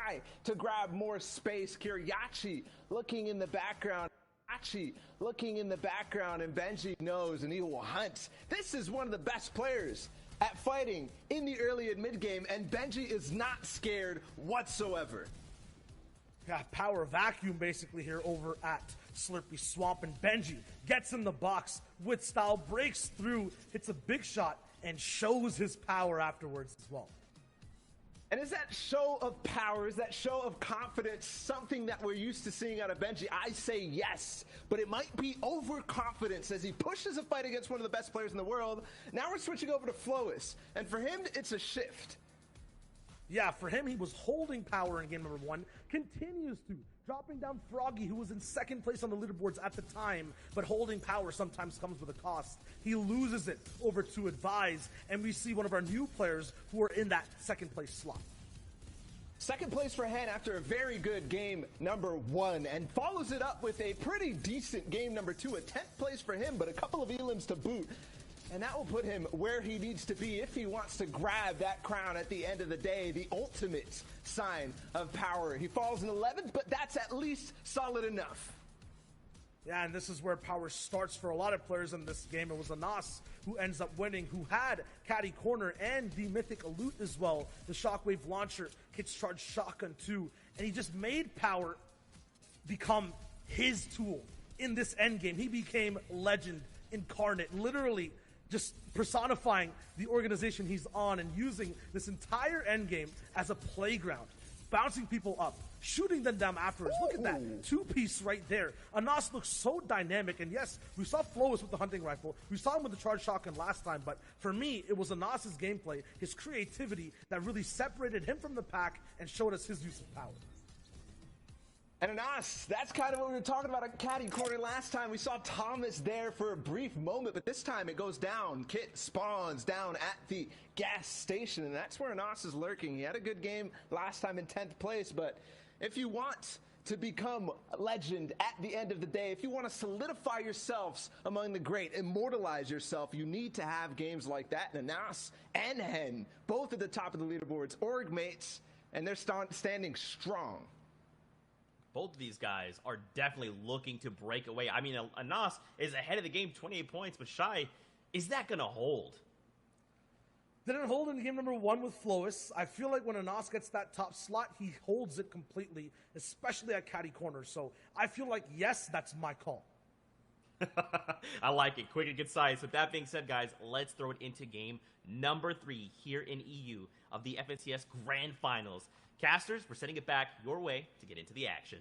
try to grab more space. Kiriachi looking in the background. Looking in the background, and Benji knows, and he will hunt. This is one of the best players at fighting in the early and mid game, and Benji is not scared whatsoever. Yeah, power vacuum basically here over at Slurpy Swamp, and Benji gets in the box with style, breaks through, hits a big shot, and shows his power afterwards as well. And is that show of power, is that show of confidence something that we're used to seeing out of Benji? I say yes, but it might be overconfidence as he pushes a fight against one of the best players in the world. Now we're switching over to Flois, and for him, it's a shift. Yeah, for him, he was holding power in game number 1, continues to, dropping down Froggy, who was in second place on the leaderboards at the time, but holding power sometimes comes with a cost. He loses it over to Advise, and we see one of our new players who are in that second place slot. Second place for Hen after a very good game number 1, and follows it up with a pretty decent game number 2, a 10th place for him, but a couple of elims to boot. And that will put him where he needs to be if he wants to grab that crown at the end of the day, the ultimate sign of power. He falls in 11th, but that's at least solid enough. Yeah, and this is where power starts for a lot of players in this game. It was Anas who ends up winning, who had Caddy Corner and the Mythic Loot as well. The Shockwave Launcher, Hits Charge Shotgun too, and he just made power become his tool in this endgame. He became legend incarnate, literally just personifying the organization he's on and using this entire endgame as a playground, bouncing people up, shooting them down afterwards. Look at that two-piece right there. Anas looks so dynamic, and yes, we saw Flois with the hunting rifle. We saw him with the charge shotgun last time, but for me, it was Anas's gameplay, his creativity that really separated him from the pack and showed us his use of power. And Anas, that's kind of what we were talking about at Caddy Corner last time. We saw Thomas there for a brief moment, but this time it goes down. Kit spawns down at the gas station, and that's where Anas is lurking. He had a good game last time in 10th place, but if you want to become a legend at the end of the day, if you want to solidify yourselves among the great, immortalize yourself, you need to have games like that. And Anas and Hen, both at the top of the leaderboards, org mates, and they're standing strong. Both of these guys are definitely looking to break away. I mean, Anas is ahead of the game, 28 points, but Shy, is that going to hold? Didn't hold in game number 1 with Flois. I feel like when Anas gets that top slot, he holds it completely, especially at Caddy Corner. So I feel like, yes, that's my call. I like it. Quick and concise. With that being said, guys, let's throw it into game number 3 here in EU of the FNCS Grand Finals. Casters, we're sending it back your way to get into the action.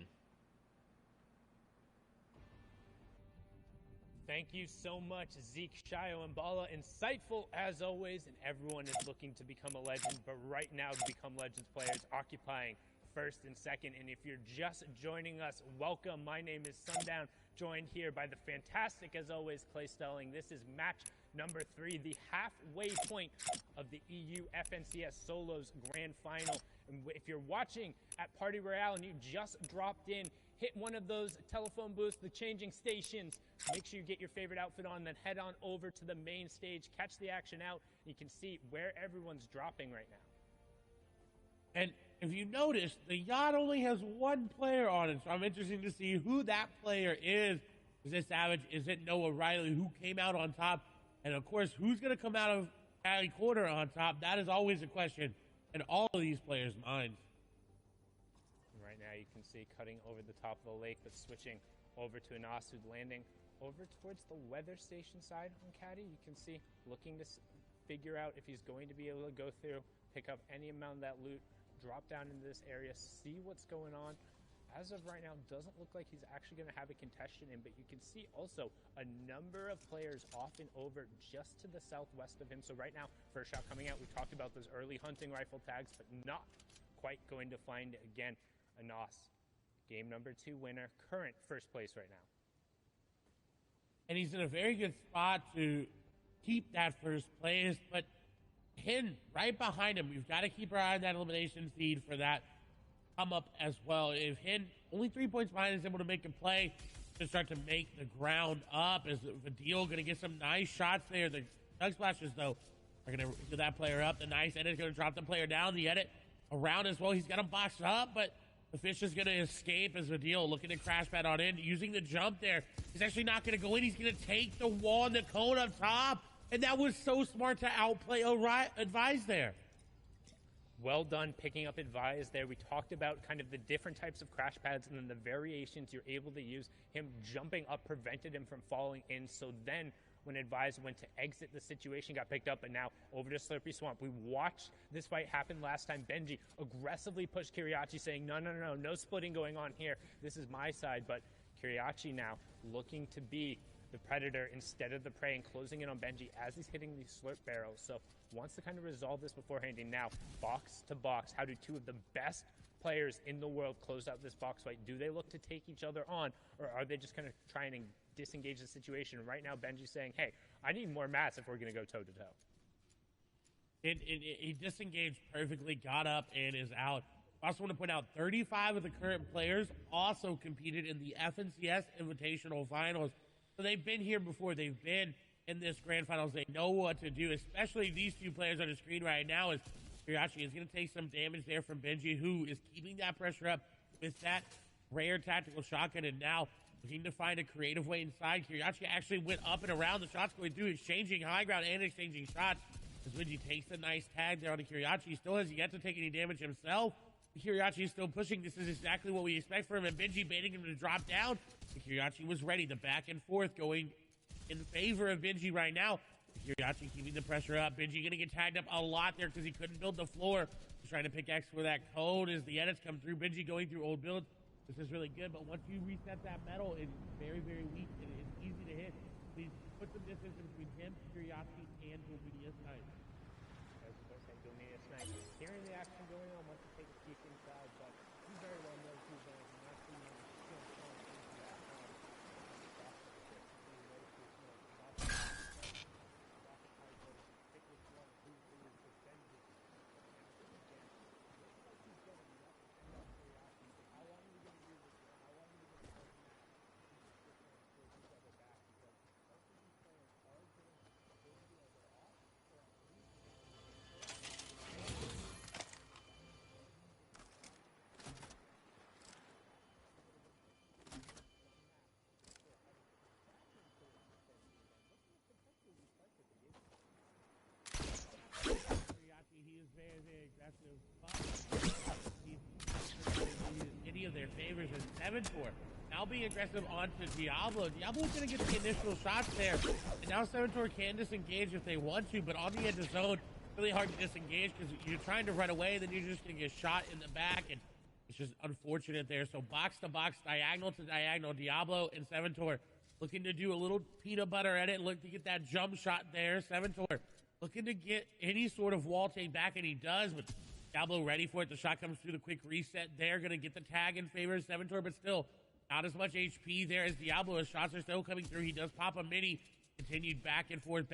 Thank you so much, Zeke, Shio, and Bala. Insightful as always, and everyone is looking to become a legend, but right now to become Legends players, occupying first and second. And if you're just joining us, welcome. My name is Sundown, joined here by the fantastic, as always, Clay Stelling. This is match number 3, the halfway point of the EU FNCS Solos Grand Final. And if you're watching at Party Royale and you just dropped in, hit one of those telephone booths, the changing stations. Make sure you get your favorite outfit on, then head on over to the main stage, catch the action out, and you can see where everyone's dropping right now. And if you notice, the yacht only has 1 player on it, so I'm interested to see who that player is. Is it Savage? Is it Noah Riley, who came out on top? And of course, who's going to come out of Caddy Corner on top? That is always a question in all of these players' minds. Right now you can see cutting over the top of the lake, but switching over to Anas, who's landing over towards the weather station side on Caddy. You can see looking to figure out if he's going to be able to go through, pick up any amount of that loot, drop down into this area, see what's going on. As of right now, doesn't look like he's actually going to have a contestant in, but you can see also a number of players off and over just to the southwest of him. So right now, first shot coming out, we talked about those early hunting rifle tags, but not quite going to find it again. Anas, game number 2 winner, current first place right now. And he's in a very good spot to keep that first place, but Hin right behind him. We've got to keep our eye on that elimination feed for that come up as well. If Hin, only 3 points behind, is able to make a play to start to make the ground up, is Vadil going to get some nice shots there. The Dug Splashers, though, are going to get that player up. The nice edit is going to drop the player down. The edit around as well. He's got him boxed up, but the Fish is going to escape as Adil looking to crash pad on in, using the jump there. He's actually not going to go in. He's going to take the wall and the cone up top. And that was so smart to outplay Advise there. Well done picking up Advise there. We talked about kind of the different types of crash pads and then the variations you're able to use. Him jumping up prevented him from falling in. So then when Advise went to exit, the situation got picked up, and now over to Slurpy Swamp. We watched this fight happen last time. Benji aggressively pushed Kiriachi, saying, no splitting going on here. This is my side. But Kiriachi now looking to be the predator instead of the prey and closing in on Benji as he's hitting these slurp barrels. So wants to kind of resolve this beforehand. And now box to box, how do two of the best players in the world close out this box fight? Do they look to take each other on, or are they just kind of trying to disengage the situation? Right now Benji's saying, hey, I need more mats if we're going to go toe to toe. He disengaged perfectly, got up, and is out. I also want to point out 35 of the current players also competed in the FNCS Invitational Finals. So they've been here before. They've been in this grand finals. They know what to do, especially these two players on the screen right now. As Kiriachi is going to take some damage there from Benji, who is keeping that pressure up with that rare tactical shotgun, and now looking to find a creative way inside. Kiriachi actually went up and around the shots going through, exchanging high ground and exchanging shots. As Benji takes a nice tag there on the Kiriachi. He still has yet to take any damage himself. Kiriachi is still pushing. This is exactly what we expect from him. And Benji baiting him to drop down. Kiriachi was ready. The back and forth going in favor of Benji right now. Kiriachi keeping the pressure up. Benji going to get tagged up a lot there because he couldn't build the floor. He's trying to pickaxe for that code as the edits come through. Benji going through old builds. This is really good, but once you reset that metal, it's very, very weak and it's easy to hit. Please put some distance between him, Kiriachi, and Dominius Knight. As I was saying, Dominius Knight hearing the action going on, wants to take a peek inside, but he very well knows who's going to not be able to still fall into that Any of their favors is 7-4. Now being aggressive onto Diablo. Diablo's going to get the initial shots there. And now 7-4 can disengage if they want to, but on the edge of zone, really hard to disengage because you're trying to run away, then you're just going to get shot in the back, and it's just unfortunate there. So box to box, diagonal to diagonal, Diablo and 7-4 looking to do a little peanut butter edit, look to get that jump shot there. 7-4 looking to get any sort of wall take back, and he does, but Diablo ready for it. The shot comes through, the quick reset there. Going to get the tag in favor of 7-4, but still not as much HP there as Diablo. His shots are still coming through. He does pop a mini. Continued back and forth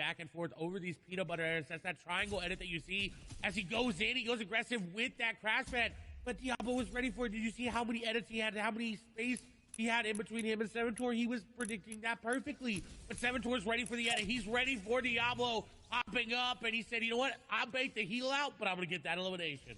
over these peanut butter edits. That's that triangle edit that you see as he goes in. He goes aggressive with that crash pad, but Diablo was ready for it. Did you see how many edits he had, how many space he had in between him and 7-4? He was predicting that perfectly, but 7-4 is ready for the edit. He's ready for Diablo popping up, and he said, you know what? I'll bait the heal out, but I'm going to get that elimination.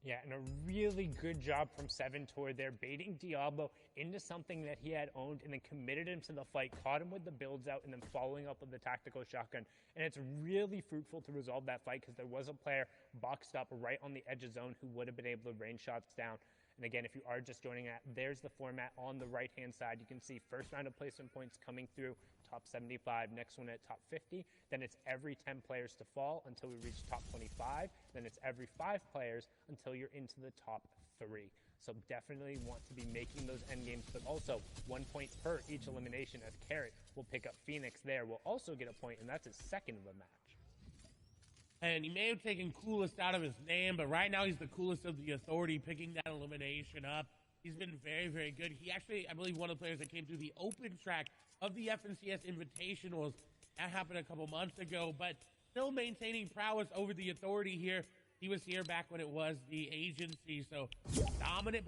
Yeah, and a really good job from 7-4 there, baiting Diablo into something that he had owned and then committed him to the fight, caught him with the builds out, and then following up with the tactical shotgun. And it's really fruitful to resolve that fight because there was a player boxed up right on the edge of zone who would have been able to rain shots down. And again, if you are just joining that, there's the format on the right-hand side. You can see first round of placement points coming through, top 75, next one at top 50. Then it's every 10 players to fall until we reach top 25. Then it's every 5 players until you're into the top 3. So definitely want to be making those end games, but also 1 point per each elimination, as Carrot will pick up Phoenix there. Will also get a point, and that's his second of the match. And he may have taken coolest out of his name, but right now he's the coolest of the authority, picking that elimination up. He's been very, very good. He actually, I believe, one of the players that came through the open track of the FNCS Invitationals. That happened a couple months ago, but still maintaining prowess over the authority here. He was here back when it was the agency, so dominant.